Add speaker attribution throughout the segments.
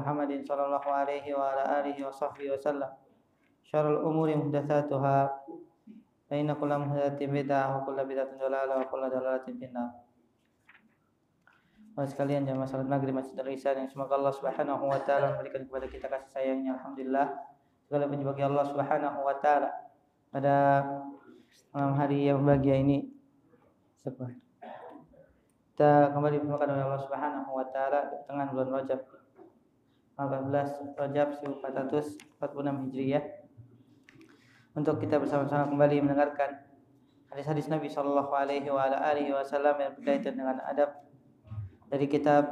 Speaker 1: Muhammadin sallallahu alaihi wa ala alihi wa sahbihi wasallam. Syarrul umuri muhdatsatuha. Fa inna kulla muhdatsatin bid'ah wa kulla bid'atin dhalalah wa kulla dhalalatin finnar. Sekalian jamaah salat maghrib Masjidil Ihsan yang semoga Allah Subhanahu wa taala memberikan kepada kita kasih sayangnya. Alhamdulillah, segala puji bagi Allah Subhanahu wa taala pada malam hari yang bahagia ini. Kita kembali dipertemukan oleh Allah Subhanahu wa taala di tengah bulan Rajab 14 Rajab 1446 Hijriah untuk kita bersama-sama kembali mendengarkan hadis-hadis Nabi sallallahu alaihi wa ala alihi wasallam yang berkaitan dengan adab dari kitab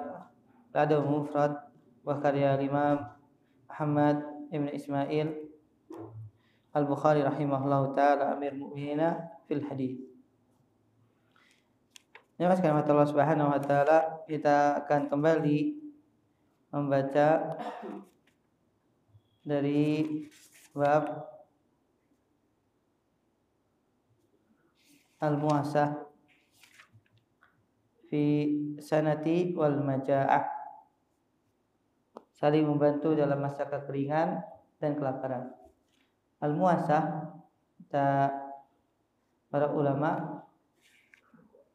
Speaker 1: Al-Adabul Mufrad wa karya Imam Muhammad Ibn Ismail Al-Bukhari rahimahullahu taala Amir Mu'minin fil hadis. Ya, mas karena Allah Subhanahu wa taala, kita akan kembali membaca dari bab al-muasah fi sanati wal maja'ah, saling membantu dalam masa kekeringan dan kelaparan. Al-muasah, kata para ulama,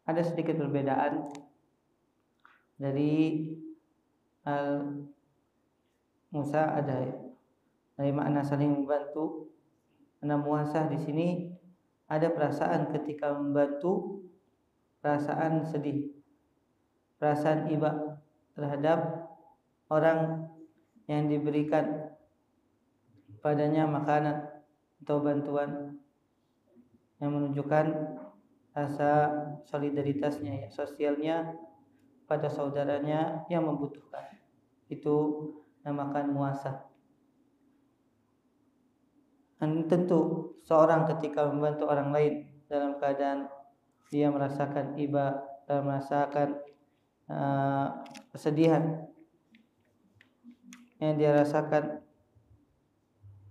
Speaker 1: ada sedikit perbedaan dari al-musa'adah, dari makna saling membantu. Karena muasah di sini ada perasaan ketika membantu, perasaan sedih, perasaan iba terhadap orang yang diberikan padanya makanan atau bantuan, yang menunjukkan rasa solidaritasnya, sosialnya pada saudaranya yang membutuhkan. Itu namakan muasah. Dan tentu seorang ketika membantu orang lain dalam keadaan dia merasakan iba, merasakan kesedihan yang dia rasakan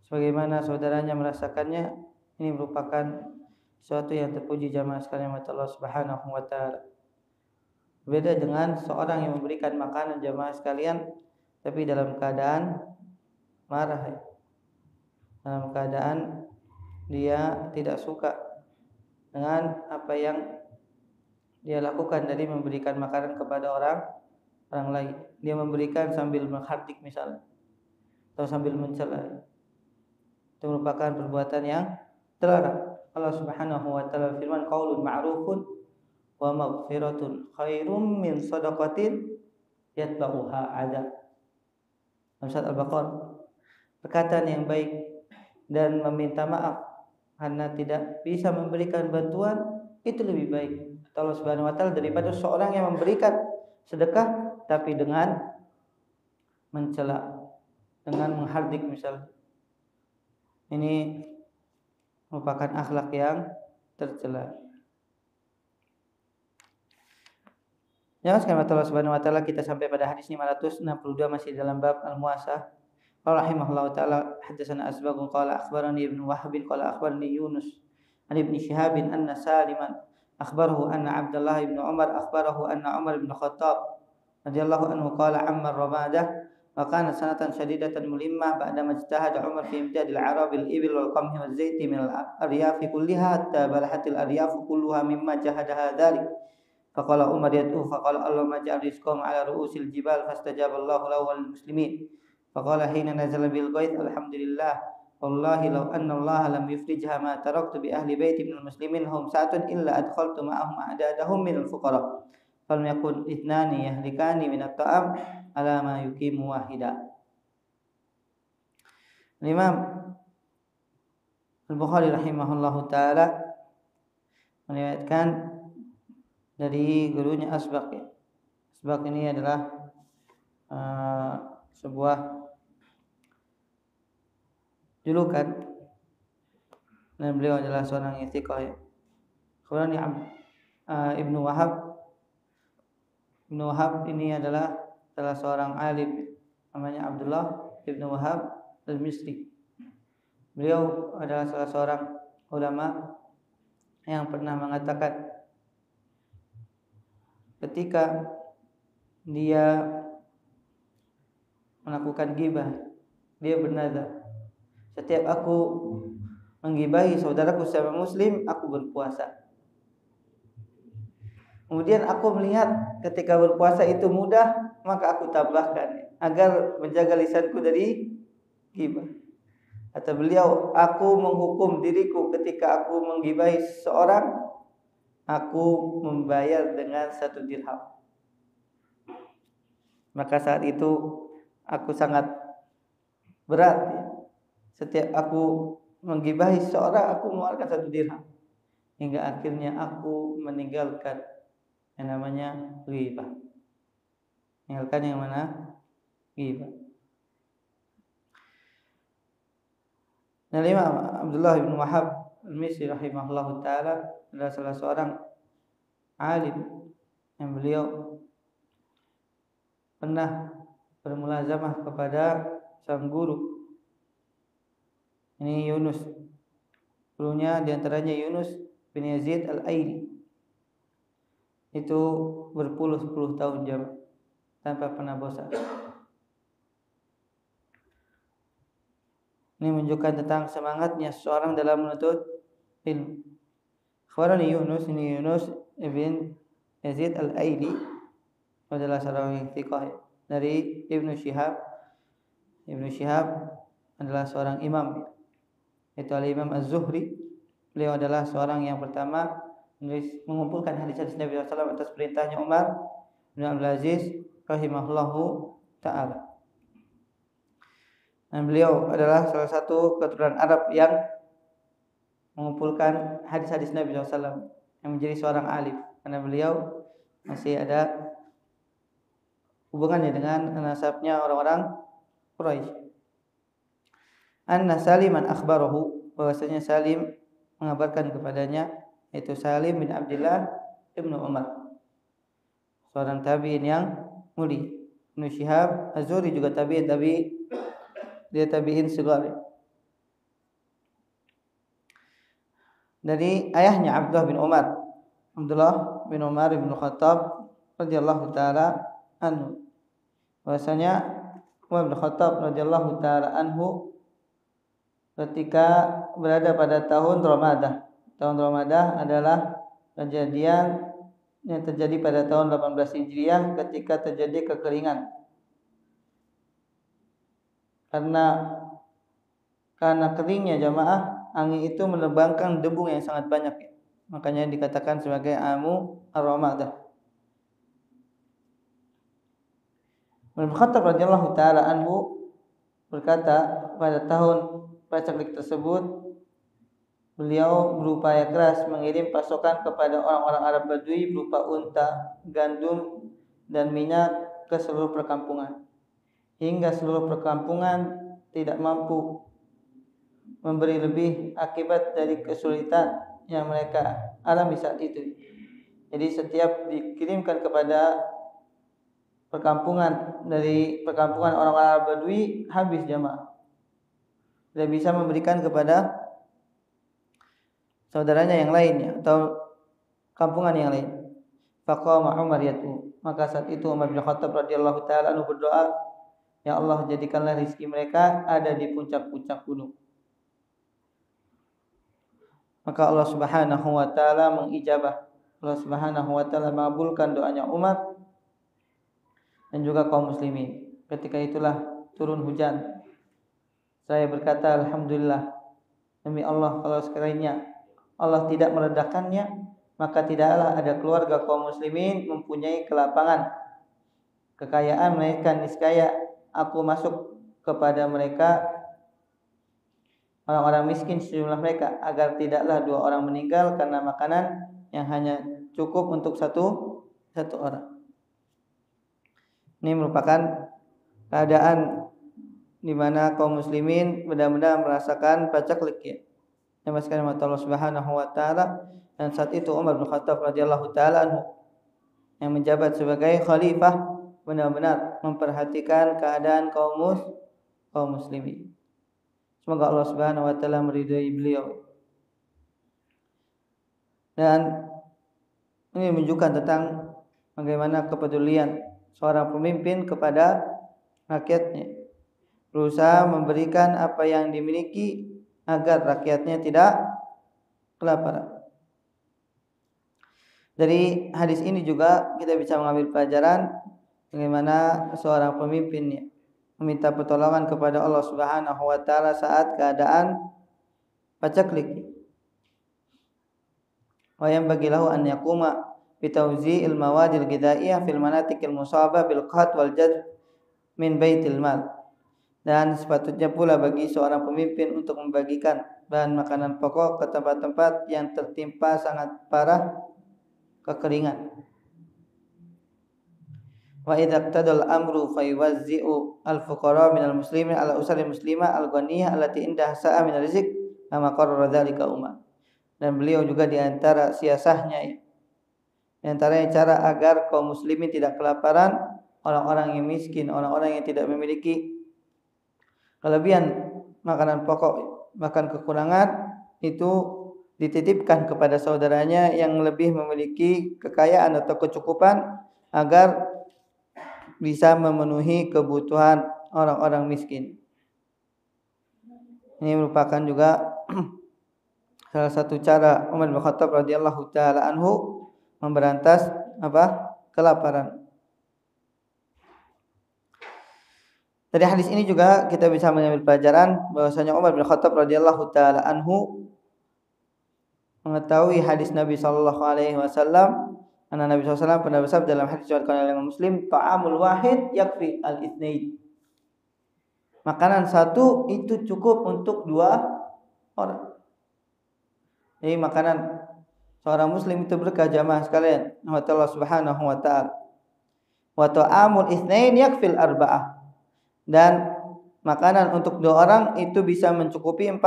Speaker 1: sebagaimana saudaranya merasakannya, ini merupakan suatu yang terpuji jamaah sekalian Allah Subhanahu wa taala. Beda dengan seorang yang memberikan makanan jamaah sekalian tapi dalam keadaan marah, dalam keadaan dia tidak suka dengan apa yang dia lakukan dari memberikan makanan kepada orang lain. Dia memberikan sambil menghardik misalnya, atau sambil mencela. Itu merupakan perbuatan yang terlarang. Allah Subhanahu wa taala firman, qaulun ma'rufun wa maghfiratun khairum min shadaqatin yatba'uha adza. Surat Al-Baqarah. Perkataan yang baik dan meminta maaf karena tidak bisa memberikan bantuan itu lebih baik Allah Subhanahu wa taala daripada seorang yang memberikan sedekah tapi dengan mencela, dengan menghardik misalnya. Ini merupakan akhlak yang tercela. Ya, sekarang Allah Subhanahu wa taala, kita sampai pada hadis 562 masih dalam bab al-muasah. Qala rahimahullahu taala, hadatsana Asbagh qala akhbarani Ibnu Wahb qala akhbarani Yunus an Ibnu Shihab anna Saliman akhbarahu anna Abdullah ibn Umar akhbarahu anna Umar ibn Khattab radhiyallahu anhu qala amma Ramadah wa kanat sanatan shadidatan mulimmah ba'da majtahada Umar fi imdadil Arab al-ibil wal qamhi wal zaiti min al-aryaf kulliha hatta balahatil aryaf kulluha mimma jahadaha dhalik. Faqala Umar yad'u faqala Allahumma ja'al rizqahum ala ru'usil jibal fastajaba Allahu lahu wal muslimin. Faqala hina nazala bil ghaith alhamdulillah wallahi law anna Allah lam yufrijha ma taraktu bi ahli baiti minal muslimin hum sa'atun illa adkhaltu ma'ahum a'dadahum minal fuqara falam yakun ithnani yahlikani min at-ta'am ala ma yuqimu wahida. Imam Al-Bukhari rahimahullahu taala meriwayatkan dari gurunya Asbaq. Asbaq ini adalah sebuah julukan dan beliau adalah seorang thiqah ya. Kemudian Ibnu Wahab. Ibnu Wahab ini adalah salah seorang alim namanya Abdullah Ibnu Wahab al-Misri. Beliau adalah salah seorang ulama yang pernah mengatakan ketika dia melakukan ghibah, dia bernazar, setiap aku menggibahi saudaraku sesama muslim, aku berpuasa. Kemudian aku melihat ketika berpuasa itu mudah, maka aku tambahkan agar menjaga lisanku dari ghibah. Kata beliau, aku menghukum diriku ketika aku menggibahi seseorang, aku membayar dengan 1 dirham. Maka saat itu aku sangat berat ya. Setiap aku menggibahi seseorang, aku mengeluarkan 1 dirham. Hingga akhirnya aku meninggalkan yang namanya ghibah. Meninggalkan yang mana? Ghibah. Nah, Imam Abdullah bin Wahab Al-Misri rahimahullahu taala adalah salah seorang alim yang beliau pernah bermulazamah kepada sang guru. Ini Yunus. Gurunya diantaranya Yunus bin Yazid Al-Aili. Itu berpuluh-puluh tahun jam tanpa pernah bosan. Ini menunjukkan tentang semangatnya seorang dalam menuntut ilmu. Akhbarani Yunus, ini Yunus ibn Yazid Al-Aili adalah seorang thiqah dari Ibnu Syihab. Ibnu Syihab adalah seorang imam, yaitu Al-Imam Az-Zuhri. Beliau adalah seorang yang pertama mengumpulkan hadis-hadis Nabi SAW atas perintahnya Umar bin Abdul Aziz rahimahullahu ta'ala. Dan beliau adalah salah satu keturunan Arab yang mengumpulkan hadis-hadis Nabi SAW, yang menjadi seorang alim, karena beliau masih ada hubungannya dengan nasabnya orang-orang Quraisy. Anna Saliman akhbarahu, bahwasanya Salim mengabarkan kepadanya, yaitu Salim bin Abdullah ibnu Umar, seorang tabi'in yang mulia. Ibnu Syihab Az-Zuhri juga tabi'in, tapi dia tabi'in sigar. Dari ayahnya Abdullah bin Umar bin Khattab radhiyallahu taala anhu, bahwasanya Umar bin Khattab radhiyallahu taala anhu ketika berada pada tahun Ramadah. Tahun Ramadah adalah kejadian yang terjadi pada tahun 18 Hijriah ketika terjadi kekeringan. Karena keringnya jamaah, angin itu menerbangkan debu yang sangat banyak. Makanya dikatakan sebagai amu ar-Ramadah. Umar bin Khattab radhiyallahu taala anhu berkata, pada tahun paceklik tersebut beliau berupaya keras mengirim pasokan kepada orang-orang Arab Badui berupa unta, gandum, dan minyak ke seluruh perkampungan. Hingga seluruh perkampungan tidak mampu memberi lebih akibat dari kesulitan yang mereka alami saat itu. Jadi setiap dikirimkan kepada perkampungan dari perkampungan orang-orang Arab Badui, habis jamaah. Tidak bisa memberikan kepada saudaranya yang lainnya atau kampungan yang lain. Faqama Umar yatu, maka saat itu Umar bin Khattab radhiyallahu taala anhu berdoa, ya Allah, jadikanlah rizki mereka ada di puncak-puncak gunung. Maka Allah Subhanahu wa taala mengijabah. Allah Subhanahu wa taala mengabulkan doanya Umar dan juga kaum muslimin. Ketika itulah turun hujan. Saya berkata, alhamdulillah, demi Allah, kalau sekiranya Allah tidak meredakannya, maka tidaklah ada keluarga kaum muslimin mempunyai kelapangan, kekayaan, melainkan niscaya aku masuk kepada mereka, orang-orang miskin sejumlah mereka, agar tidaklah 2 orang meninggal karena makanan yang hanya cukup untuk satu orang. Ini merupakan keadaan di mana kaum muslimin benar-benar merasakan paceklik ya. Yang sekalian Allah Subhanahu wa taala, dan saat itu Umar bin Khattab radhiyallahu taala anhu yang menjabat sebagai khalifah benar-benar memperhatikan keadaan kaum muslimin. Semoga Allah Subhanahu wa taala meridai beliau. Dan ini menunjukkan tentang bagaimana kepedulian seorang pemimpin kepada rakyatnya. berusaha memberikan apa yang dimiliki agar rakyatnya tidak kelaparan. Dari hadis ini juga kita bisa mengambil pelajaran bagaimana seorang pemimpin meminta pertolongan kepada Allah Subhanahu wa taala saat keadaan pacaklik. Wa yanbaghi lahu an yaquma bi tawzi'il mawadil ghidaiyah fil manatikil musabah bil qat wal jad min baitil mal. Dan sepatutnya pula bagi seorang pemimpin untuk membagikan bahan makanan pokok ke tempat-tempat yang tertimpa sangat parah kekeringan. Wa idza iqtadal amru fayuwazzi'u al-fuqara minal muslimin ala usari muslimah al-ghaniyah allati indaha sa'a min rizq kama qarrara dzalika umar. Dan beliau juga di antara siasahnya, di antara cara agar kaum muslimin tidak kelaparan, orang-orang yang miskin, orang-orang yang tidak memiliki kelebihan makanan pokok, bahkan kekurangan, itu dititipkan kepada saudaranya yang lebih memiliki kekayaan atau kecukupan agar bisa memenuhi kebutuhan orang-orang miskin. Ini merupakan juga salah satu cara Umar bin Khattab radhiyallahu taala anhu memberantas kelaparan. Dari hadis ini juga kita bisa mengambil pelajaran bahwasanya Umar bin Khattab radhiyallahu taala anhu mengetahui hadis Nabi sallallahu alaihi wasallam, karena Nabi sallallahu alaihi wasallam pernah bersabda dalam hadis riwayat oleh Imam Muslim, ta'amul wahid yakfi al-itsnain. Makanan satu itu cukup untuk 2 orang. Jadi makanan seorang muslim itu berkah jamaah sekalian, Allah Subhanahu wa taala. Wa ta'amul itsnain yakfil arba'ah. Dan makanan untuk 2 orang itu bisa mencukupi 4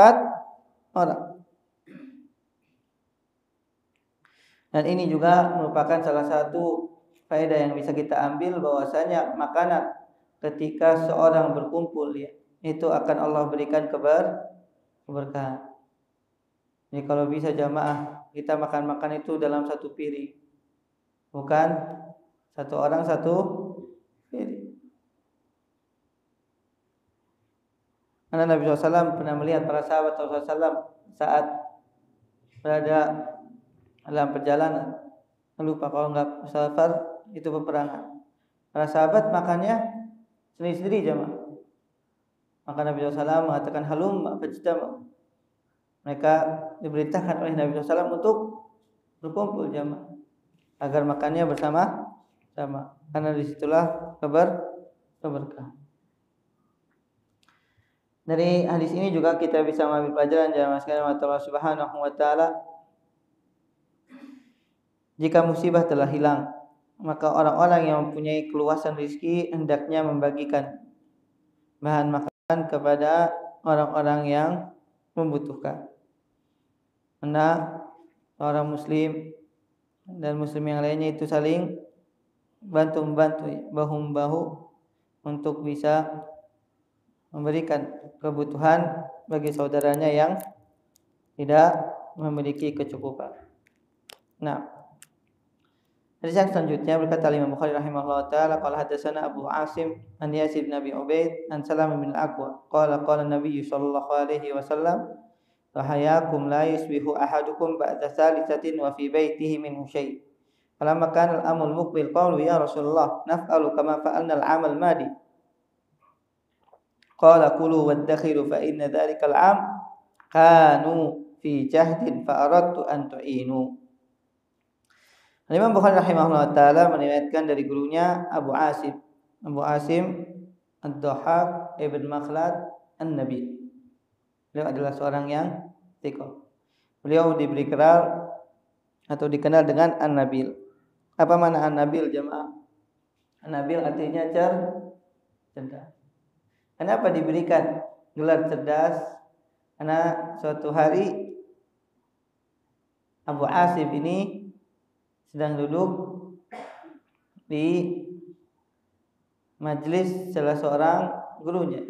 Speaker 1: orang. Dan ini juga merupakan salah satu faedah yang bisa kita ambil bahwasanya makanan ketika seorang berkumpul itu akan Allah berikan keberkahan. Jadi kalau bisa jamaah kita makan itu dalam satu piring. Bukan satu orang satu piring. Karena Nabi SAW pernah melihat para sahabat Rasulullah SAW saat berada dalam perjalanan, lupa kalau enggak safar itu peperangan. Para sahabat makannya sendiri-sendiri jemaah. Maka Nabi SAW mengatakan halum fajtama. Mereka diberitakan oleh Nabi SAW untuk berkumpul jemaah agar makannya bersama-sama. Karena disitulah keberkahan. Dari hadis ini juga kita bisa mengambil pelajaran jemaah sekalian Allah Subhanahu wa taala. Jika musibah telah hilang, maka orang-orang yang mempunyai keluasan rezeki hendaknya membagikan bahan makanan kepada orang-orang yang membutuhkan. Karena orang muslim dan muslim yang lainnya itu saling bantu-membantu, bahu-membahu untuk bisa memberikan kebutuhan bagi saudaranya yang tidak memiliki kecukupan. Nah, hadis yang selanjutnya berkata Imam Bukhari rahimahullah taala qala hadatsana Abu Asim an Yazid bin Abi Ubaid an Salam bin Al-Aqwa qala Nabi sallallahu alaihi wasallam wa hayakum la yusbihu ahadukum ba'da salisatin wa fi baitihi minhu syai'. Falamma kana al-amru muqbil qalu ya Rasulullah naf'alu kama fa'alna al-amal madi. Qala kulu waddakhiru fa inna dhalika al-'am kanu fi jahdin fa aradtu an tu'inu. Imam Bukhari rahimahullah taala meriwayatkan dari gurunya Abu Asim Ad-Dhahhak ibn Makhlad An-Nabi. Beliau adalah seorang yang thiqah. Beliau diberi gelar atau dikenal dengan An-Nabil. Apa makna An-Nabil jemaah? An-Nabil artinya cerdas. Kenapa diberikan gelar cerdas? Karena suatu hari Abu Asim ini sedang duduk di majlis salah seorang gurunya.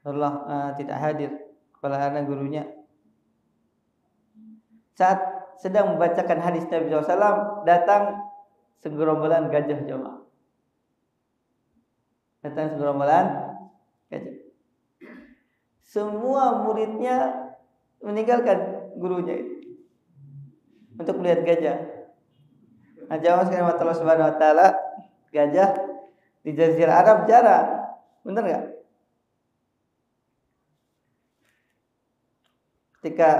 Speaker 1: Allah tidak hadir kepala gurunya. Saat sedang membacakan hadis Nabi SAW, datang segerombolan gajah jemaah. Datang segerombolan Gajah. Semua muridnya meninggalkan gurunya itu untuk melihat gajah. Nah, jamaah sekalian Allah Subhanahu wa taala, gajah di Jazirah Arab jarang. Benar enggak? Ketika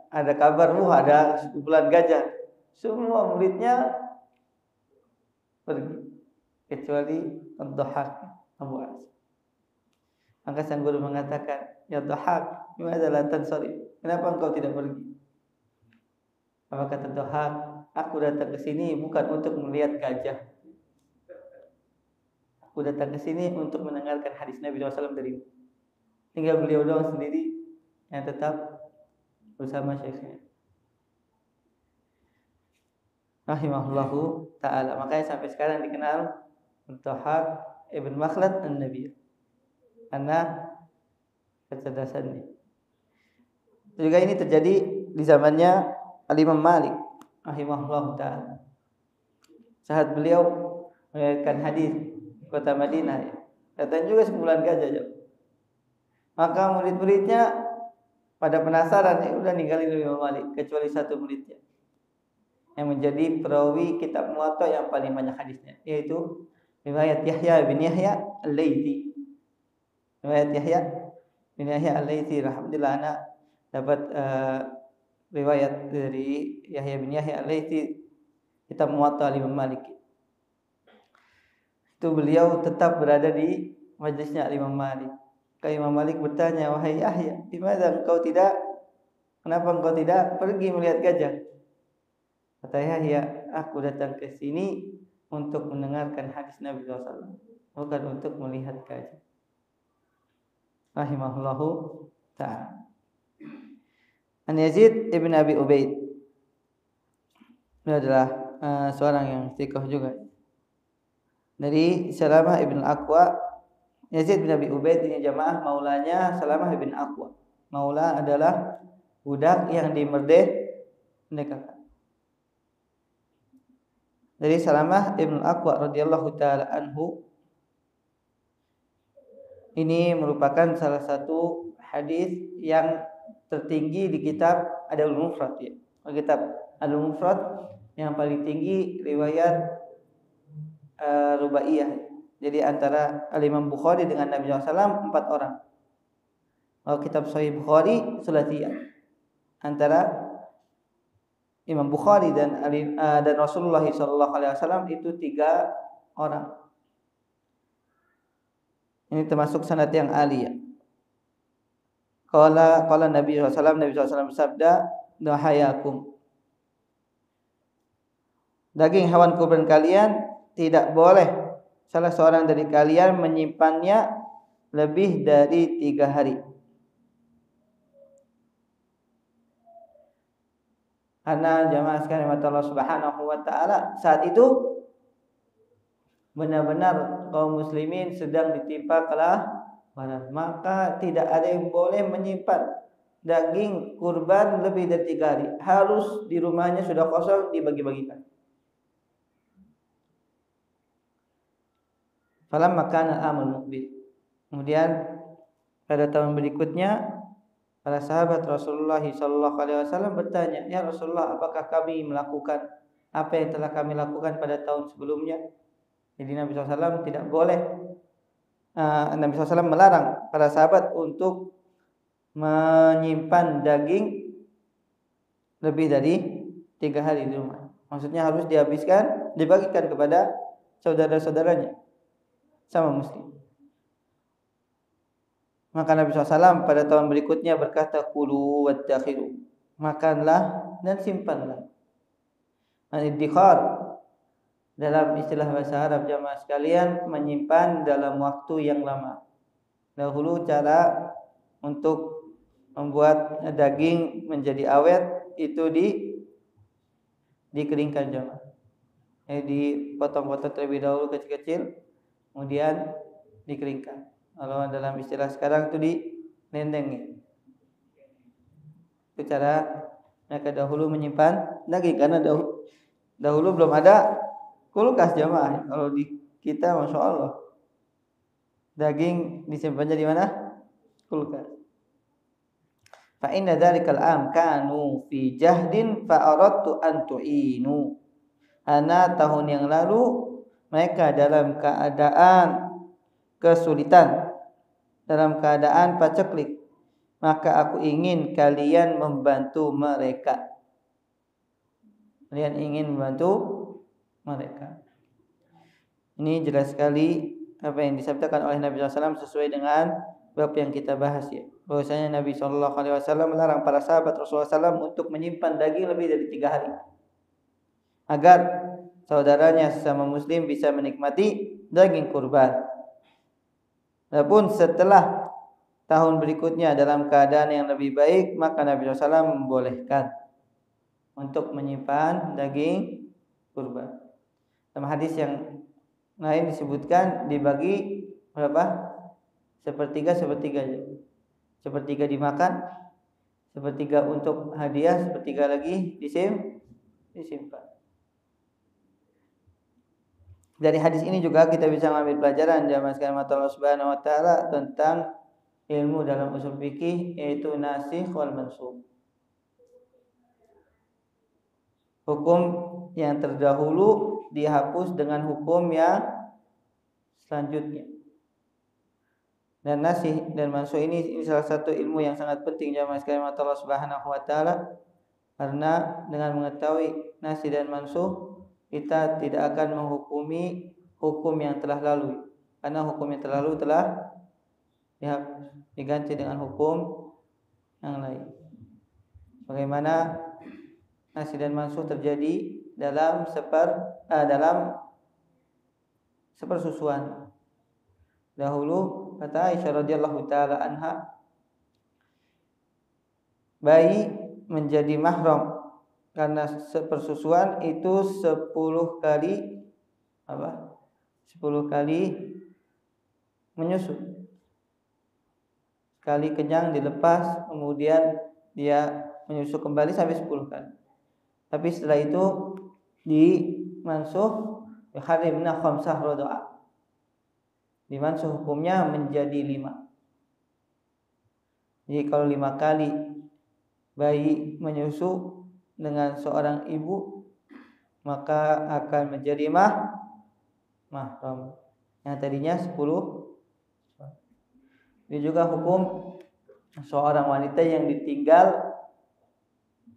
Speaker 1: ada kabar ada sekumpulan gajah, semua muridnya pergi kecuali Ad-Dhahhak Abu As. Maka sang guru mengatakan, "Ya Dhahhak, limadza la tansari? Kenapa engkau tidak pergi?" Apa kata Dhahhak? "Aku datang ke sini bukan untuk melihat gajah. Aku datang ke sini untuk mendengarkan hadis Nabi SAW dari tinggal beliau doang sendiri yang tetap bersama syekhnya." Rahimahullahu ta'ala. Makanya sampai sekarang dikenal Dhahhak Ibn Makhlad An-Nabi karena kecerdasannya. Juga ini terjadi di zamannya Al-Imam Malik rahimahullahu ta'ala. Saat beliau meriwayatkan hadis kota Madinah, datang juga sekumpulan gajah. Maka murid-muridnya pada penasaran, udah ninggalin Imam Malik kecuali satu muridnya yang menjadi perawi kitab Muwatta yang paling banyak hadisnya, yaitu riwayat Yahya bin Yahya Al-Laitsi. Riwayat Yahya bin Yahya Al-Laitsi, alhamdulillah anak dapat riwayat dari Yahya bin Yahya Al-Laitsi kitab Muwatta Imam Malik. Itu beliau tetap berada di majlisnya Imam Malik. Kalau Imam Malik bertanya, "Wahai Yahya, kenapa engkau tidak pergi melihat gajah?" Kata Yahya, "Aku datang ke sini untuk mendengarkan hadis Nabi SAW, bukan untuk melihat gajah." Rahimahullahu ta'ala. An Yazid ibn Abi Ubaid, dia adalah seorang yang thiqah juga. Dari Salamah ibn Aqwa. Yazid bin Abi Ubaid ini jamaah maulanya Salamah ibn Aqwa. Maula adalah budak yang dimerdekakan. Dari Salamah ibn Aqwa radhiyallahu taala anhu, ini merupakan salah satu hadis yang tertinggi di kitab Adabul Mufrad ya. Kitab Adabul Mufrad yang paling tinggi riwayat rubaiyah. Jadi antara Al-Imam Bukhari dengan Nabi SAW 4 orang. Kalau kitab Sahih Bukhari sulatiyah antara Imam Bukhari dan Rasulullah SAW itu 3 orang. Ini termasuk sanad yang aliyah. Qala Nabi SAW bersabda, "Dahayakum, daging hewan kurban kalian tidak boleh salah seorang dari kalian menyimpannya lebih dari 3 hari." Karena jamaah sekalian Allah Subhanahu wa taala, saat itu benar-benar kaum muslimin sedang ditimpa kelaparan, maka tidak ada yang boleh menyimpan daging kurban lebih dari 3 hari. Harus di rumahnya sudah kosong dibagi-bagikan. Falam makan al-amul muqbil. Kemudian pada tahun berikutnya para sahabat Rasulullah SAW bertanya, "Ya Rasulullah, apakah kami melakukan apa yang telah kami lakukan pada tahun sebelumnya?" Jadi Nabi SAW tidak boleh, Nabi SAW melarang para sahabat untuk menyimpan daging lebih dari 3 hari di rumah. Maksudnya harus dihabiskan, dibagikan kepada saudara-saudaranya sama muslim. Maka Nabi SAW pada tahun berikutnya berkata, "Kulu waddakhiru." Makanlah dan simpanlah. Al-iddikhar dalam istilah bahasa Arab jamaah sekalian, menyimpan dalam waktu yang lama. Dahulu cara untuk membuat daging menjadi awet itu dikeringkan jamaah. Dipotong-potong terlebih dahulu kecil-kecil, kemudian dikeringkan. Kalau dalam istilah sekarang itu dinendengin. Itu cara mereka dahulu menyimpan daging, karena dahulu belum ada kulkas jamaah. Kalau di kita Masya Allah daging disimpannya di mana? Kulkas. Fa inna dzalikal am kanu fi jahdin fa aradtu an tu'inu. Karena tahun yang lalu mereka dalam keadaan kesulitan, dalam keadaan paceklik, maka aku ingin kalian membantu mereka. Kalian ingin membantu mereka. Ini jelas sekali apa yang disabdakan oleh Nabi SAW sesuai dengan bab yang kita bahas ya. Bahwasanya Nabi SAW melarang para sahabat Rasulullah SAW untuk menyimpan daging lebih dari 3 hari, agar saudaranya sesama muslim bisa menikmati daging kurban. Adapun setelah tahun berikutnya dalam keadaan yang lebih baik, maka Nabi SAW membolehkan untuk menyimpan daging kurban. Dalam hadis yang lain disebutkan dibagi berapa? Sepertiga aja. Sepertiga dimakan, sepertiga untuk hadiah, sepertiga lagi disimpan. Dari hadis ini juga kita bisa mengambil pelajaran jamaah sekalian Allah Subhanahu wa taala tentang ilmu dalam usul fikih, yaitu nasikh wal mansukh. Hukum yang terdahulu dihapus dengan hukum yang selanjutnya. Dan nasikh dan mansukh ini salah satu ilmu yang sangat penting jamaah sekalian Allah Subhanahu wa taala, karena dengan mengetahui nasikh dan mansukh kita tidak akan menghukumi hukum yang telah lalu, karena hukum yang terlalu telah diganti dengan hukum yang lain. Bagaimana nasikh dan mansukh terjadi dalam sepersusuan. Dahulu kata Aisyah radhiyallahu taala anha, bayi menjadi mahram karena sepersusuan itu 10 kali 10 kali menyusu. Sekali kenyang dilepas, kemudian dia menyusu kembali sampai 10 kali. Tapi setelah itu dimansuh biharimna khamsah radha'ah. Dimansuh hukumnya menjadi 5. Jadi kalau 5 kali bayi menyusu dengan seorang ibu, maka akan menjadi mahram. Yang tadinya 10. Ini juga hukum seorang wanita yang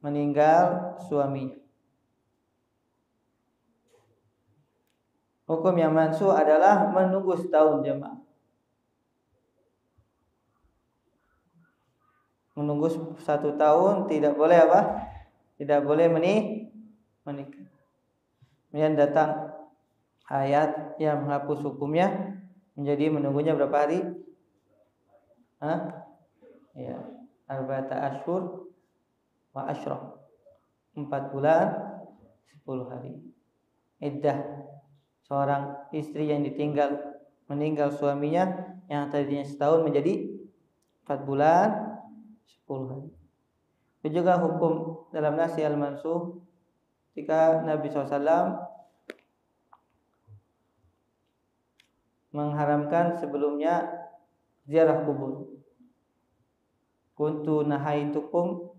Speaker 1: meninggal suaminya. Hukum yang mansuh adalah menunggu setahun jemaah. Menunggu 1 tahun tidak boleh Tidak boleh menikah. Kemudian datang ayat yang menghapus hukumnya menjadi menunggunya berapa hari? Ya, 4 ashhur wa ashrah. 4 bulan 10 hari. Iddah seorang istri yang meninggal suaminya yang tadinya setahun menjadi 4 bulan 10 hari. Itu juga hukum dalam nasikh al-mansukh ketika Nabi SAW mengharamkan sebelumnya ziarah kubur. Kuntu nahaitukum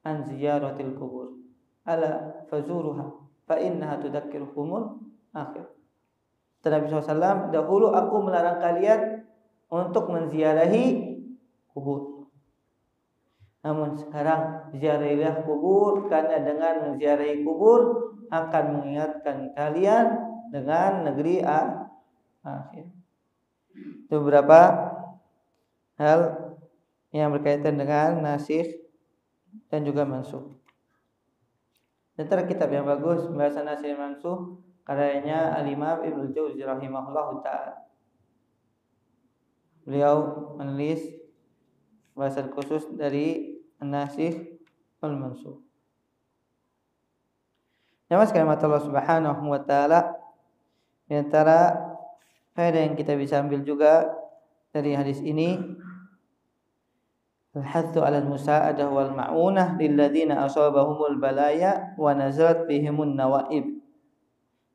Speaker 1: an ziyaratil kubur ala fazuruha fa innaha tudzakirukumul akhir. Nabi SAW, dahulu aku melarang kalian untuk menziarahi kubur. Namun sekarang ziarahilah kubur, karena dengan menziarahi kubur akan mengingatkan kalian dengan negeri akhir. Itu beberapa hal yang berkaitan dengan nasikh dan juga mansukh. Antara kitab yang bagus pembahasan nasikh dan mansukh karyanya Al-Imam Ibnu Jauzi rahimahullahu ta'ala. Beliau menulis bahasan khusus dari nasikh wal mansukh. Jamaah sekalian Allah Subhanahu wa taala, di antara faedah yang kita bisa ambil juga dari hadis ini, al-hathu 'ala al-musa'adah wal ma'unah lil ladzina asabahumul balaya wa nazalat bihimun nawaib.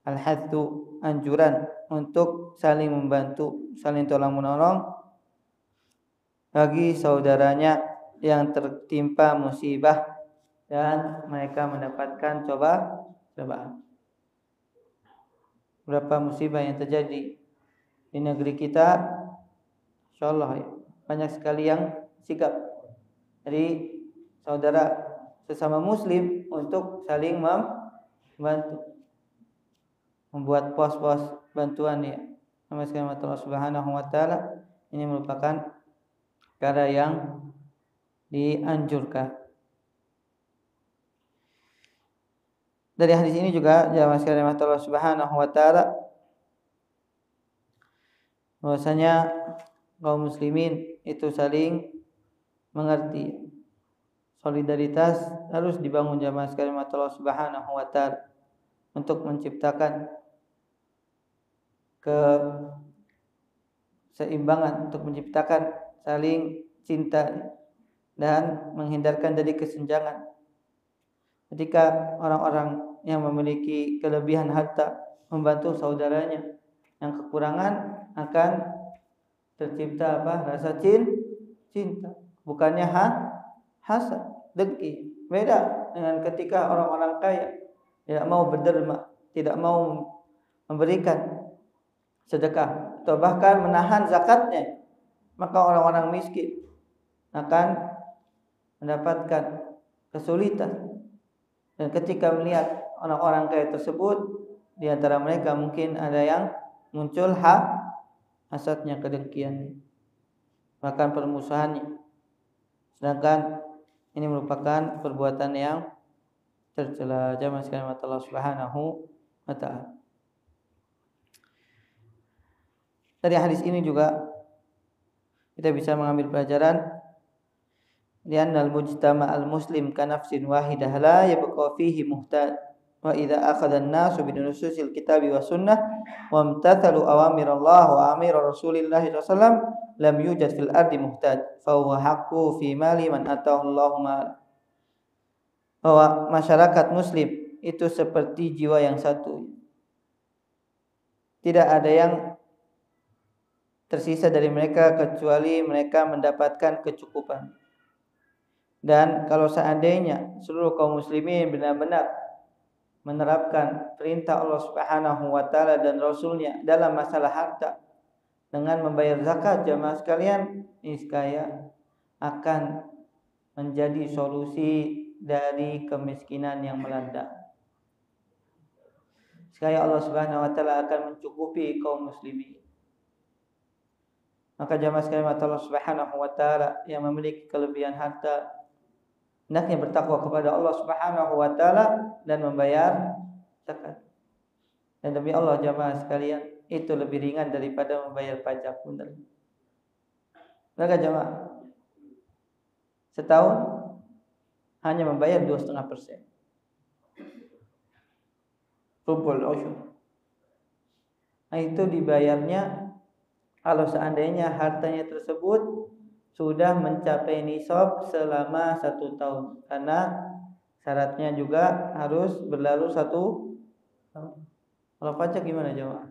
Speaker 1: al-hathu, anjuran untuk saling membantu, saling tolong menolong bagi saudaranya yang tertimpa musibah dan mereka mendapatkan cobaan. Berapa musibah yang terjadi di negeri kita, insyaallah banyak sekali yang sikap dari saudara sesama muslim untuk saling membantu, membuat pos-pos bantuan ya. Sama sekali Allah Subhanahu wa taala, ini merupakan perkara yang dianjurkan. Dari hadis ini juga jamaah sekalian Allah Subhanahu wa taala bahwasanya kaum muslimin itu saling mengerti. Solidaritas harus dibangun jamaah sekalian Allah Subhanahu wa taala untuk menciptakan keseimbangan, untuk menciptakan saling cinta dan menghindarkan dari kesenjangan. Ketika orang-orang yang memiliki kelebihan harta membantu saudaranya yang kekurangan, akan tercipta rasa cinta, bukannya hasad, dengki. Beda dengan ketika orang-orang kaya tidak mau berderma, tidak mau memberikan sedekah atau bahkan menahan zakatnya, maka orang-orang miskin akan mendapatkan kesulitan. Dan ketika melihat orang-orang kaya tersebut, di antara mereka mungkin ada yang muncul hasadnya, kedengkiannya, bahkan permusuhannya. Sedangkan ini merupakan perbuatan yang tercela. Jamaah sekalian Allah Subhanahu wa taala. Dari hadis ini juga kita bisa mengambil pelajaran li'anna al-mujtama' al-muslim ka nafsin wahidah la yabqa fihi muhtaj wa idza akhadha an-nasu bi nususil kitabi wa sunnah wa imtathalu awamir Allah wa amir Rasulillah sallallahu alaihi wasallam lam yujad fil ardi muhtaj fa huwa haqqu fi mali man atahu Allahu ma. Bahwa masyarakat muslim itu seperti jiwa yang satu. Tidak ada yang tersisa dari mereka kecuali mereka mendapatkan kecukupan. Dan kalau seandainya seluruh kaum muslimin benar-benar menerapkan perintah Allah Subhanahu wa taala dan Rasulnya dalam masalah harta dengan membayar zakat, jamaah sekalian, niscaya akan menjadi solusi dari kemiskinan yang melanda. Niscaya Allah Subhanahu wa taala akan mencukupi kaum muslimin. Maka jamaah sekalian Allah Subhanahu wa taala yang memiliki kelebihan harta hendaknya bertakwa kepada Allah Subhanahu wa taala dan membayar zakat. Dan demi Allah jamaah sekalian, itu lebih ringan daripada membayar pajak, benar. Maka jamaah setahun hanya membayar 2,5%. Rubul usyur. Nah, itu dibayarnya kalau seandainya hartanya tersebut sudah mencapai nisab selama 1 tahun, karena syaratnya juga harus berlalu 1 tahun. Kalau pajak gimana jemaah?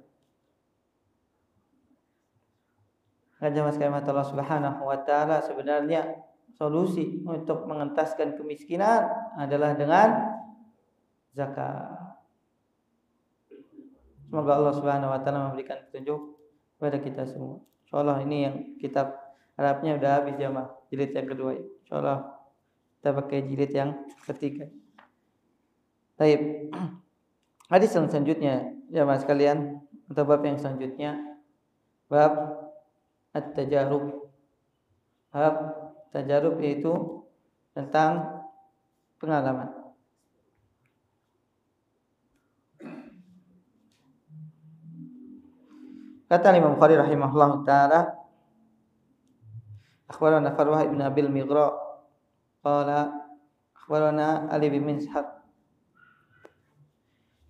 Speaker 1: Jemaah sekalian Allah Subhanahu wa taala, sebenarnya solusi untuk mengentaskan kemiskinan adalah dengan zakat. Semoga Allah Subhanahu wa taala memberikan petunjuk kepada kita semua. Insyaallah ini yang kitab Arabnya udah habis jamaah, jilid yang kedua. Insyaallah kita pakai jilid yang ketiga. Baik. Hadis yang selanjutnya jamaah sekalian, atau bab yang selanjutnya bab at-tajarub. Bab tajarub yaitu tentang pengalaman. Kata Imam Bukhari rahimahullah taala, akhbarana Farwah ibn Abil Mighra qala akhbarana Ali bin Mishab.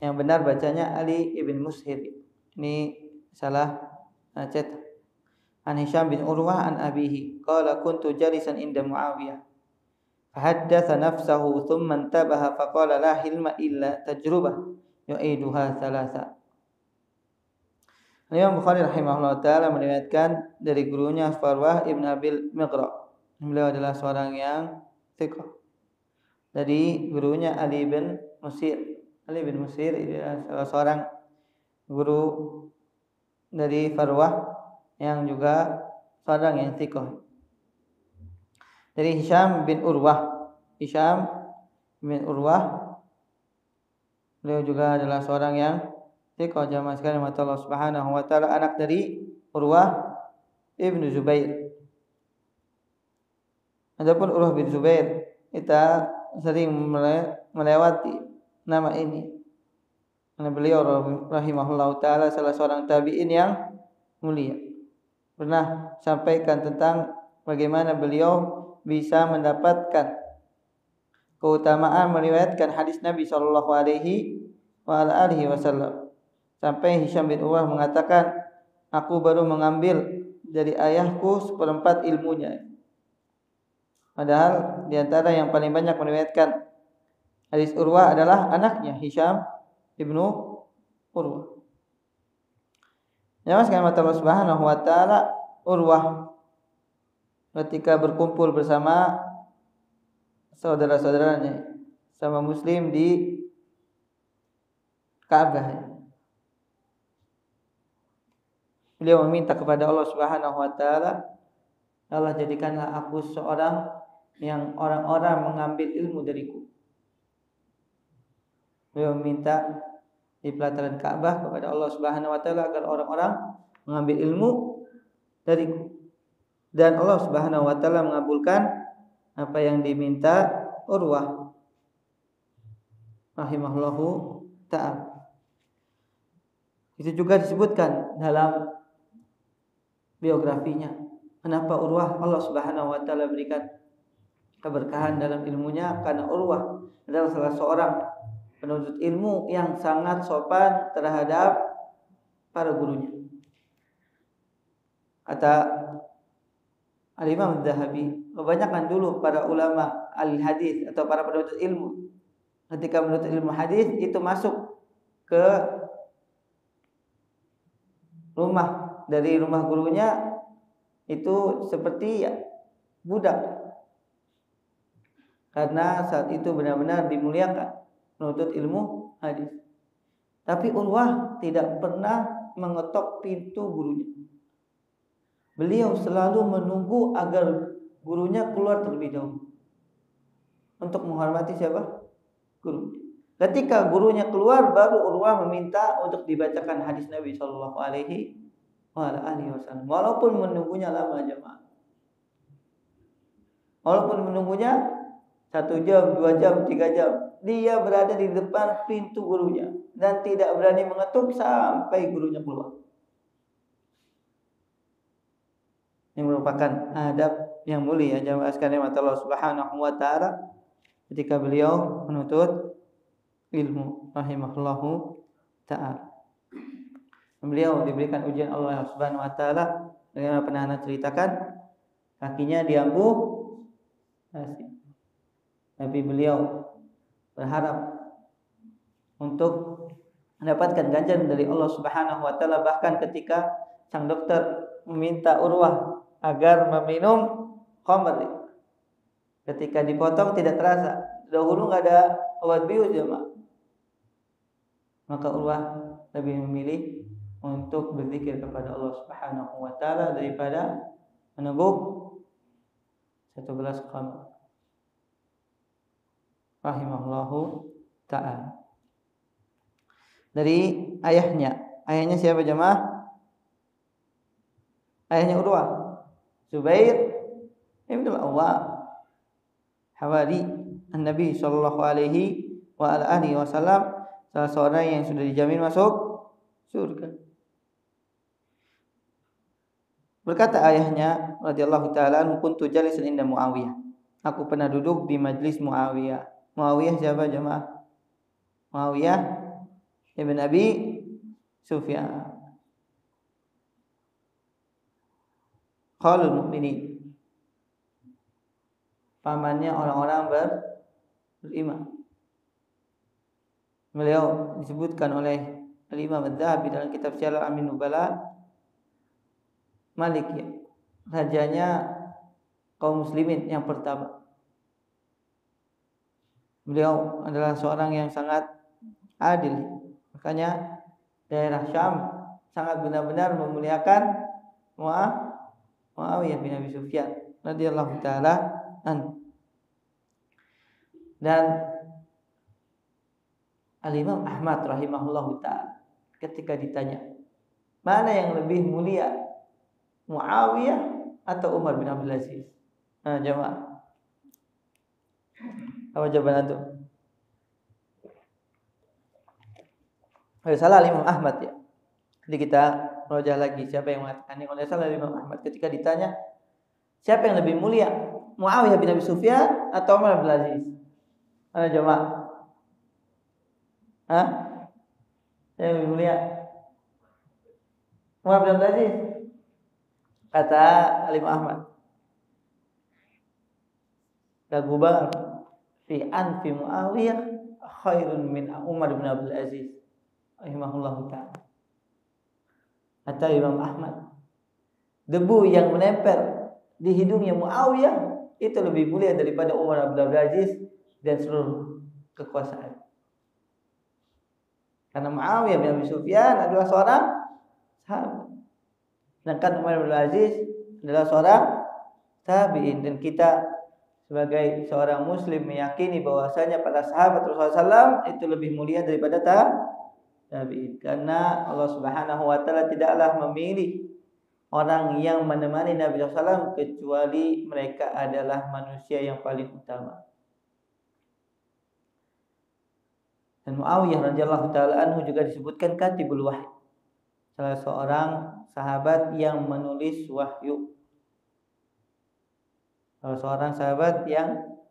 Speaker 1: Yang benar bacanya Ali ibn Mushir. Ini salah cetak. An Hisham bin Urwah an abihi qala kuntu jalisan inda Muawiyah fahaddatha nafsahu thumma intabaha faqala la hilma illa tajrubah yu'iduha thalatha. Imam Bukhari rahimahullah taala meriwayatkan dari gurunya Farwah ibn Abil Miqra. Beliau adalah seorang yang thiqah. Dari gurunya Ali bin Musir. Ali bin Musir adalah salah seorang guru dari Farwah yang juga seorang yang thiqah. Dari Hisham bin Urwah. Hisham bin Urwah, beliau juga adalah seorang yang thiqah jamaah sekalian mata Allah Subhanahu wa taala, anak dari Urwah ibnu Zubair. Adapun Urwah bin Zubair kita sering melewati nama ini karena beliau rahimahullah taala salah seorang tabi'in yang mulia. Pernah sampaikan tentang bagaimana beliau bisa mendapatkan keutamaan meriwayatkan hadis Nabi sallallahu alaihi wasallam. Sampai Hisham bin Urwah mengatakan, aku baru mengambil dari ayahku seperempat ilmunya. Padahal di antara yang paling banyak meriwayatkan hadis Urwah adalah anaknya Hisham ibnu Urwah. Ya, sekalian mata Allah Subhanahu wa taala, Urwah ketika berkumpul bersama saudara-saudaranya sama muslim di Ka'bah, beliau meminta kepada Allah Subhanahu wa taala, Allah jadikanlah aku seorang yang orang-orang mengambil ilmu dariku. Beliau meminta di pelataran Ka'bah kepada Allah Subhanahu wa taala agar orang-orang mengambil ilmu dariku. Dan Allah Subhanahu wa taala mengabulkan apa yang diminta Urwah rahimahullahu ta'ala. Itu juga disebutkan dalam biografinya. Kenapa Urwah Allah Subhanahu wa taala berikan keberkahan dalam ilmunya? Karena Urwah adalah salah seorang penuntut ilmu yang sangat sopan terhadap para gurunya. Kata Al-Imam Adz-Dzahabi, kebanyakan dulu para ulama al-hadis atau para penuntut ilmu ketika menuntut ilmu hadis itu masuk ke rumah gurunya itu seperti budak, karena saat itu benar-benar dimuliakan menuntut ilmu hadis. Tapi Urwah tidak pernah mengetok pintu gurunya. Beliau selalu menunggu agar gurunya keluar terlebih dahulu untuk menghormati siapa? Guru. Ketika gurunya keluar, baru Urwah meminta untuk dibacakan hadis Nabi Shallallahu Alaihi Wasallam. Walaupun menunggunya lama jemaah, walaupun menunggunya 1 jam, 2 jam, 3 jam, dia berada di depan pintu gurunya dan tidak berani mengetuk sampai gurunya keluar. Ini merupakan adab yang mulia jemaah sekalian mata Allah Subhanahu wa taala ketika beliau menuntut ilmu rahimahullahu taala. Beliau diberikan ujian Allah Subhanahu wa taala, dengan pernah Anda ceritakan, kakinya diampuh nasi. Tapi beliau berharap untuk mendapatkan ganjaran dari Allah Subhanahu wa taala, bahkan ketika sang dokter meminta Urwah agar meminum khamr, ketika dipotong tidak terasa. Dahulu enggak ada obat bius jemaah, maka Urwah lebih memilih untuk berzikir kepada Allah Subhanahu wa taala daripada meneguk 1 gelas khamr rahimahullahu ta'ala. Dari ayahnya siapa jemaah? Ayahnya Urwah, Zubair ibn al-Awwam, hawari Nabi sallallahu alaihi wasallam, salah seorang yang sudah dijamin masuk surga. Berkata ayahnya radhiyallahu taala, kuntu jalisan inda Muawiyah. Aku pernah duduk di majlis Muawiyah. Muawiyah siapa jemaah? Muawiyah ibn Abi Sufyan, Khalul Mukminin, pamannya orang-orang beriman. Beliau disebutkan oleh Al-Imam Adz-Dzahabi dalam kitab Syiar Alamin Nubala, Malik ya, rajanya kaum muslimin yang pertama. Beliau adalah seorang yang sangat adil. Makanya daerah Syam sangat benar-benar memuliakan Muawiyah bin Abi Sufyan radhiyallahu taala an. Dan Al-Imam Ahmad rahimahullahu taala ketika ditanya, mana yang lebih mulia, Muawiyah atau Umar bin Abdul Aziz? Nah, jemaah, apa jawaban antum? Salah Imam Ahmad ya. Jadi kita merojah lagi siapa yang mengatakan ini. Oleh salah Imam Ahmad ketika ditanya siapa yang lebih mulia, Muawiyah bin Abi Sufyan atau Umar bin Abdul Aziz? Mana jemaah? Hah? Yang lebih mulia Umar bin Abdul Aziz. Kata Imam Ahmad, la gubar fi anfi Muawiyah khairun min Umar bin Abdul Aziz rahimahullahu taala. Kata Imam Ahmad, debu yang menempel di hidungnya Muawiyah itu lebih mulia daripada Umar bin Abdul Aziz dan seluruh kekuasaan. Karena Muawiyah bin Abi Sufyan adalah seorang sahabat, sedangkan Umar bin Abdul Aziz adalah seorang tabi'in. Dan kita sebagai seorang muslim meyakini bahwasanya para sahabat Rasulullah SAW itu lebih mulia daripada tabi'in, karena Allah Subhanahu wa taala tidaklah memilih orang yang menemani Nabi SAW kecuali mereka adalah manusia yang paling utama. Dan Muawiyah radhiyallahu taala anhu juga disebutkan katibul wahyi, salah seorang sahabat yang menulis wahyu. Salah seorang sahabat yang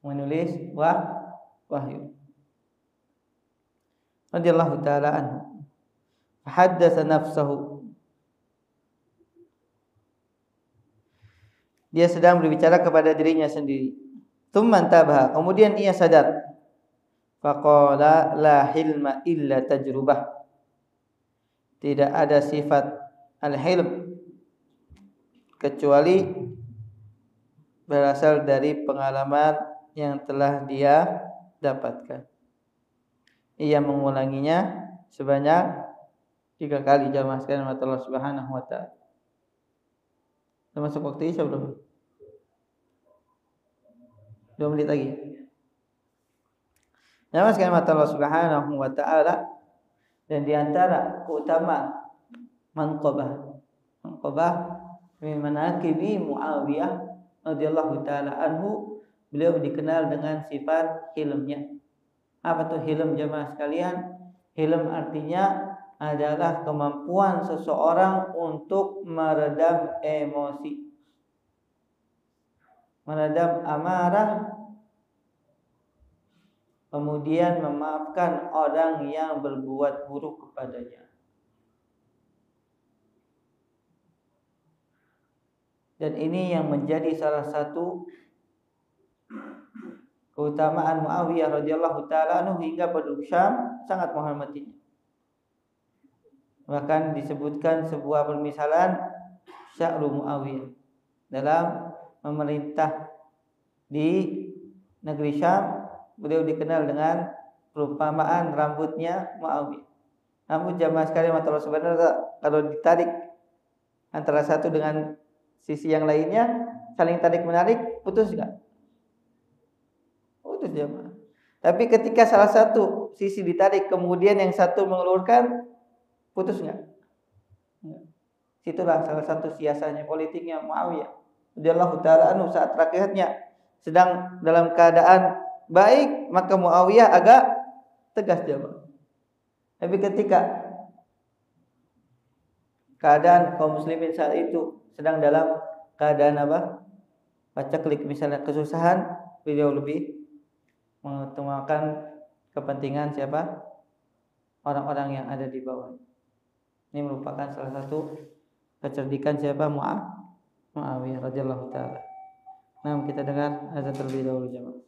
Speaker 1: menulis wahyu. Radhiyallahu taala anhu. Haddatsa nafsahu. Dia sedang berbicara kepada dirinya sendiri. Tsumma tabaha, kemudian ia sadar. Faqala la hilma illa tajrubah. Tidak ada sifat al-hilm kecuali berasal dari pengalaman yang telah dia dapatkan. Ia mengulanginya sebanyak 3 kali jamaah sekalian Allah Subhanahu wa taala. Termasuk waktu Isya belum? 2 menit lagi. Jamaah sekalian Allah Subhanahu wa taala, dan di antara keutamaan manqabah min manaqibi Muawiyah radhiyallahu taala anhu, beliau dikenal dengan sifat hilmnya. Apa tuh hilm jemaah sekalian? Hilm artinya adalah kemampuan seseorang untuk meredam emosi, meredam amarah, kemudian memaafkan orang yang berbuat buruk kepadanya. Dan ini yang menjadi salah satu keutamaan Muawiyah radhiyallahu taala anhu hingga penduduk Syam sangat menghormatinya. Bahkan disebutkan sebuah permisalan Sya'ru Muawiyah dalam memerintah di negeri Syam. Beliau dikenal dengan perumpamaan rambutnya Muawiyah. Rambut jamaah sekalian Allah sebenarnya kalau ditarik antara satu dengan sisi yang lainnya, saling tarik menarik, putus enggak? Putus jamaah. Tapi ketika salah satu sisi ditarik kemudian yang satu mengeluarkan, putus enggak? Situlah salah satu siasatnya politiknya Muawiyah radhiyallahu taala anhu. Saat rakyatnya sedang dalam keadaan baik, maka Muawiyah agak tegas jamaah. Tapi ketika keadaan kaum muslimin saat itu sedang dalam keadaan apa? Paceklik, misalnya kesusahan, beliau lebih mengutamakan kepentingan siapa? Orang-orang yang ada di bawah. Ini merupakan salah satu kecerdikan siapa? Muawiyah radhiyallahu taala. Nah, kita dengar azan terlebih dahulu jemaah.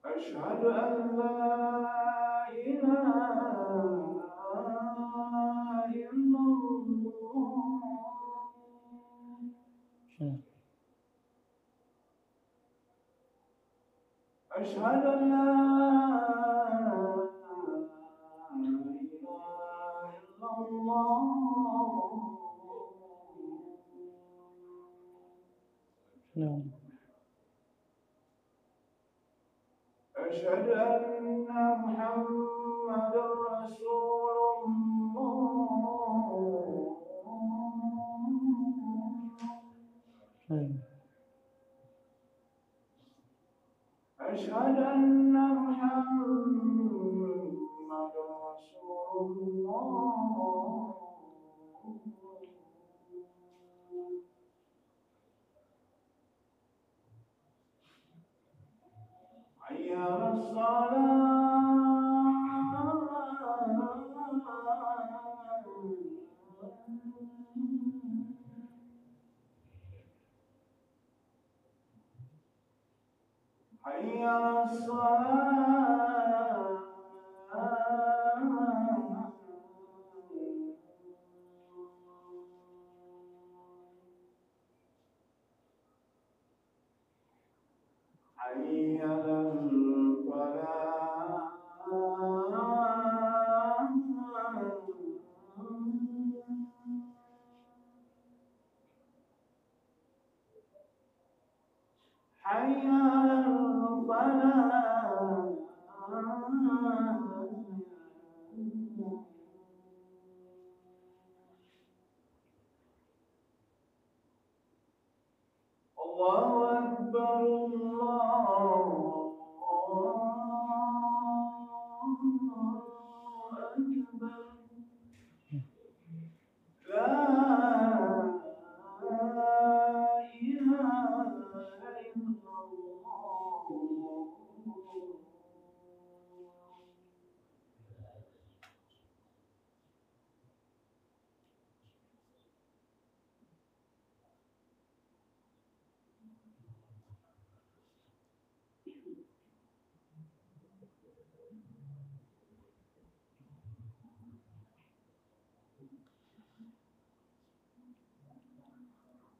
Speaker 2: أشهد أن لا إله إلا الله أشهد أن لا إله إلا الله أشهد أن محمد رسول الله أشهد أن محمد رسول الله حي على حي على الصلاة حي على الفلاح حي على الفلاح الله أكبر الله أكبر لا إله إلا الله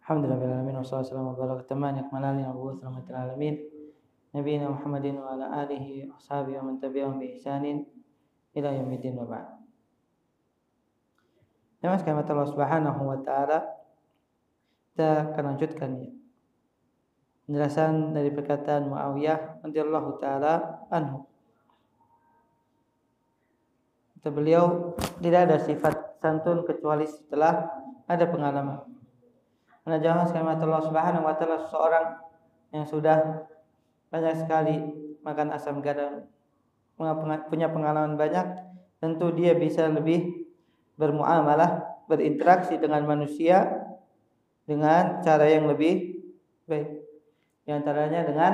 Speaker 1: Alhamdulillah alamin wassalatu wassalamu ala akmalil wa rahmatil alamin nabiyina Muhammadin wa ala alihi washabihi wa man tabi'ahum bi ihsanin ila yaumiddin wa ba'd. Jemaah sekalian Allah Subhanahu wa taala, kita akan lanjutkan penjelasan dari perkataan Muawiyah radhiyallahu taala anhu. Kata beliau, tidak ada sifat santun kecuali setelah ada pengalaman. Karena jangan sekalian Allah Subhanahu wa taala seseorang yang sudah banyak sekali makan asam garam, punya pengalaman banyak, tentu dia bisa lebih bermuamalah, berinteraksi dengan manusia dengan cara yang lebih baik. Di antaranya dengan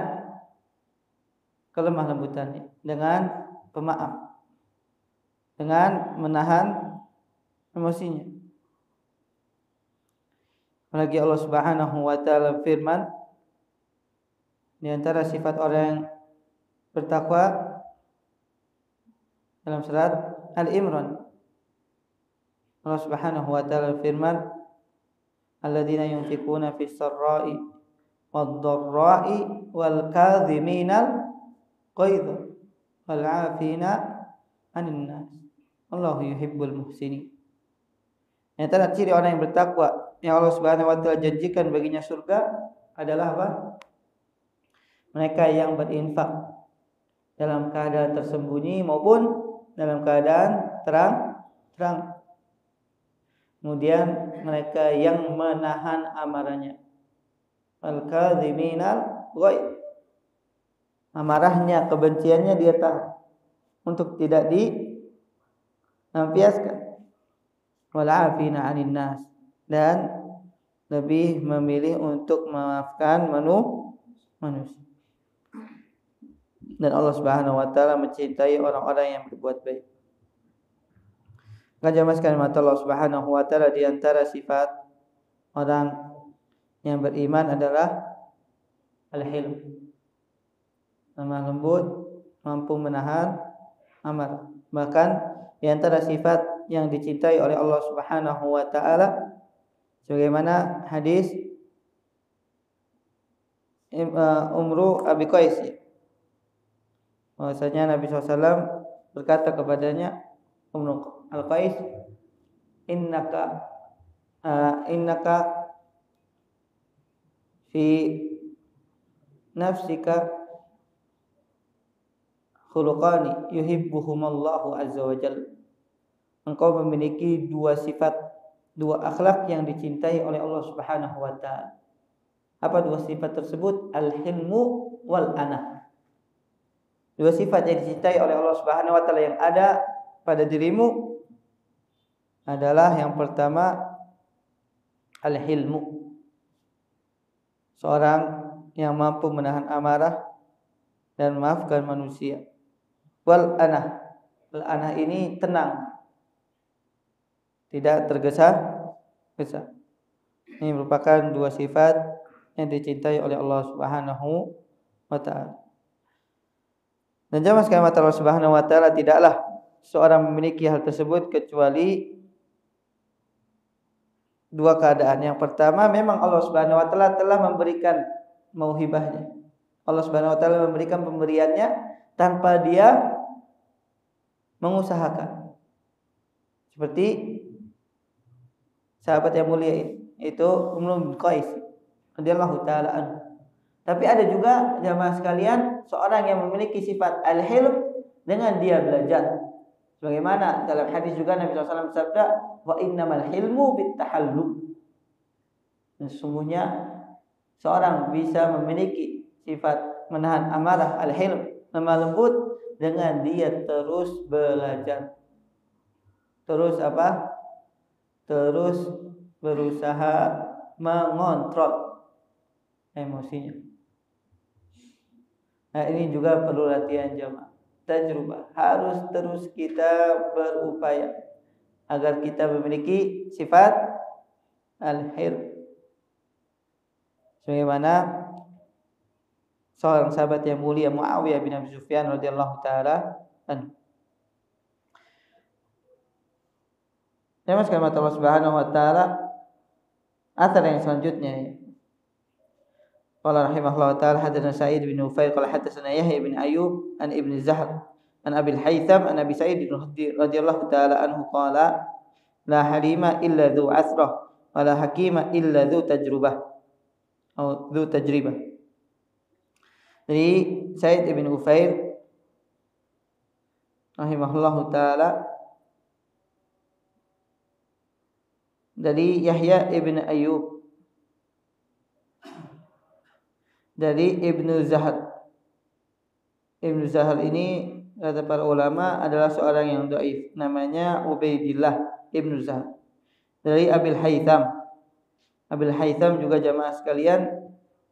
Speaker 1: kelemah lembutannya, dengan pemaaf, dengan menahan emosinya. Apalagi Allah Subhanahu wa taala firman, di antara sifat orang yang bertakwa dalam surat Al-Imran, Allah Subhanahu wa taala firman, alladzina yunfiquna fis sarra'i wad-dharra'i wal kadhiminal ghaidha wal 'afina 'anil nas wallahu yuhibbul muhsinin. Yang antara ciri orang yang bertakwa yang Allah Subhanahu wa taala janjikan baginya surga adalah apa? Mereka yang berinfak dalam keadaan tersembunyi maupun dalam keadaan terang. Kemudian mereka yang menahan amarahnya. Al-kadhiminal ghaidh. Amarahnya, kebenciannya dia tahan untuk tidak dilampiaskan. Wal 'afina 'anil nas, dan lebih memilih untuk memaafkan manusia. Dan Allah Subhanahu wa taala mencintai orang-orang yang berbuat baik. Jamaah sekalian Allah Subhanahu wa taala di antara sifat orang yang beriman adalah al-hilm. Lemah lembut, mampu menahan amarah. Bahkan di antara sifat yang dicintai oleh Allah Subhanahu wa taala sebagaimana hadis Umru Abi Qais, bahwasanya Nabi SAW berkata kepadanya, Umru Al-Qais, innaka fi nafsika khuluqani yuhibbuhumallahu azza wa jalla. Engkau memiliki dua sifat, dua akhlak yang dicintai oleh Allah Subhanahu wa taala. Apa dua sifat tersebut? Al-hilmu wal anah. Dua sifat yang dicintai oleh Allah Subhanahu wa taala yang ada pada dirimu adalah yang pertama al-hilmu. Seorang yang mampu menahan amarah dan memaafkan manusia. Wal anah. Al anah ini tenang, tidak tergesa-gesa. Ini merupakan dua sifat yang dicintai oleh Allah Subhanahu wa taala. Dan jamaah sekalian Allah Subhanahu wa taala, tidaklah seorang memiliki hal tersebut kecuali dua keadaan. Yang pertama, memang Allah Subhanahu wa taala telah memberikan mauhibahnya. Allah Subhanahu wa taala memberikan pemberiannya tanpa dia mengusahakan. Seperti sahabat yang mulia itu Umru bin Qais radhiyallahu taala anhu. Tapi ada juga jamaah sekalian seorang yang memiliki sifat al-hilm dengan dia belajar. Sebagaimana dalam hadis juga Nabi SAW bersabda, wa innamal hilmu bittahallum. Sesungguhnya seorang bisa memiliki sifat menahan amarah, al-hilm, lemah lembut, dengan dia terus belajar. Terus apa? Terus berusaha mengontrol emosinya. Nah, ini juga perlu latihan jamaah. Tajrubah. Harus terus kita berupaya agar kita memiliki sifat al-hilm. Sebagaimana seorang sahabat yang mulia Muawiyah bin Abi Sufyan radhiyallahu taala anhu. Jamaah sekalian Allah Subhanahu wa taala, athar yang selanjutnya. Qala rahimahullah ta'ala hadatsana Sa'id bin Ufair qala hadatsana Yahya bin Ayyub an Ibn Zahr an Abi al-Haytham an Abi Sa'id radhiyallahu ta'ala anhu qala la halima illa dzu asrah wa la hakima illa dzu tajribah atau dzu tajribah. Dari Sa'id bin Ufair rahimahullah ta'ala dari Yahya ibn Ayyub dari Ibnu Zahr. Ibnu Zahr ini kata para ulama adalah seorang yang dhaif, namanya Ubaidillah Ibnu Zahr. Dari Abil Haytham. Abil Haytham juga jamaah sekalian,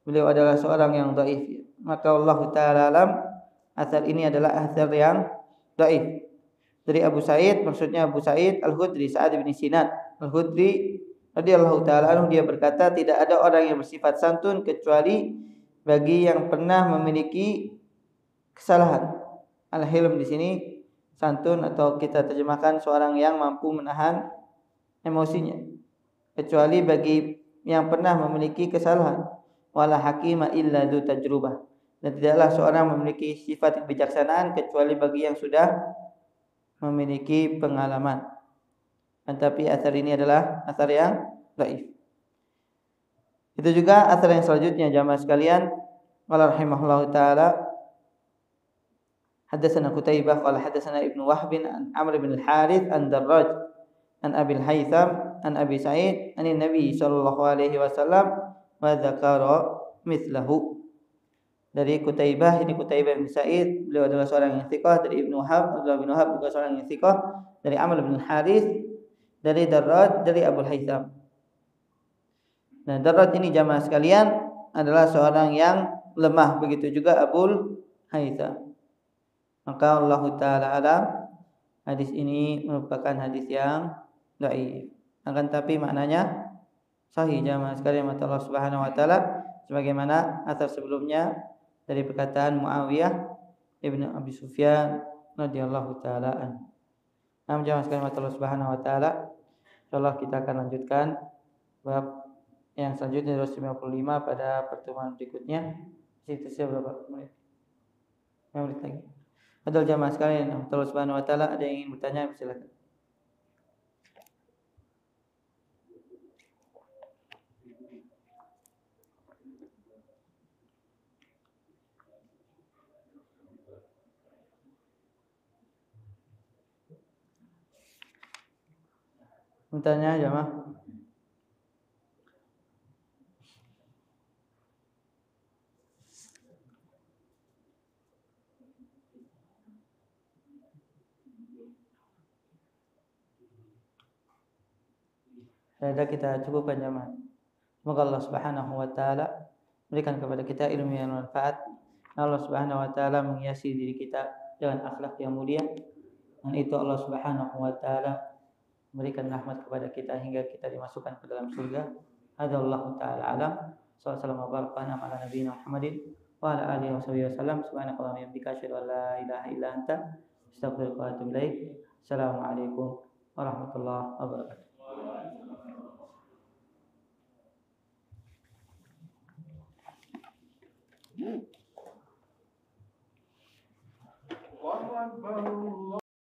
Speaker 1: beliau adalah seorang yang dhaif. Maka Allah taala alam, asar ini adalah asar yang dhaif. Dari Abu Sa'id, maksudnya Abu Sa'id Al-Khudri, Sa'ad bin Sinan Al-Khudri radhiyallahu taala anhu, dia berkata, tidak ada orang yang bersifat santun kecuali bagi yang pernah memiliki kesalahan. Al-hilm di sini santun, atau kita terjemahkan seorang yang mampu menahan emosinya, kecuali bagi yang pernah memiliki kesalahan. Wala hakima illa dzu tajrubah, dan tidaklah seorang memiliki sifat kebijaksanaan kecuali bagi yang sudah memiliki pengalaman. Tetapi asar ini adalah asar yang dhaif. Itu juga asar yang selanjutnya jamaah sekalian, qala rahimahullahu taala Haddatsana Qutaibah qala haddatsana Ibnu Wahb an Amr bin al-Harits an Darraj an Abil Haytham an Abi Sa'id an Nabi sallallahu alaihi wasallam wa dzakara mithlahu. Dari Qutaibah, ini Qutaibah bin Sa'id, beliau adalah seorang yang thiqah. Dari Ibnu Wahab, Abdullah bin Wahab juga seorang yang thiqah. Dari Amr bin Harith, dari Darraj, dari Abu Haytham. Nah, Darraj ini jamaah sekalian adalah seorang yang lemah, begitu juga Abu Haytham. Maka Allah Ta'ala alam, hadis ini merupakan hadis yang dhaif. Akan tapi maknanya sahih jamaah sekalian mata Allah Subhanahu wa taala, sebagaimana asar sebelumnya dari perkataan Muawiyah ibnu Abi Sufyan radhiyallahu taala anhu. Nah, jamaah sekalian mata Allah Subhanahu wa taala, insyaallah kita akan lanjutkan bab yang selanjutnya 255 pada pertemuan berikutnya. Itu sudah berapa menit? 5 menit lagi. Padahal jamaah sekalian mata Allah Subhanahu wa taala, ada yang ingin bertanya silakan. Bertanya jamaah. Sudah kita cukupkan jamaah. Semoga Allah Subhanahu wa taala berikan kepada kita ilmu yang bermanfaat. Allah Subhanahu wa taala menghiasi diri kita dengan akhlak yang mulia. Dan itu Allah Subhanahu wa taala memberikan rahmat kepada kita hingga kita dimasukkan ke dalam surga. Hadallahu taala alam. Sallallahu alaihi wasallam ala nabiyina Muhammadin wa ala alihi wasallam. Subhanakallahumma wa bihamdika asyhadu an la ilaha illa anta astaghfiruka wa atubu ilaik. Assalamualaikum warahmatullahi wabarakatuh.
Speaker 2: الله أكبر الله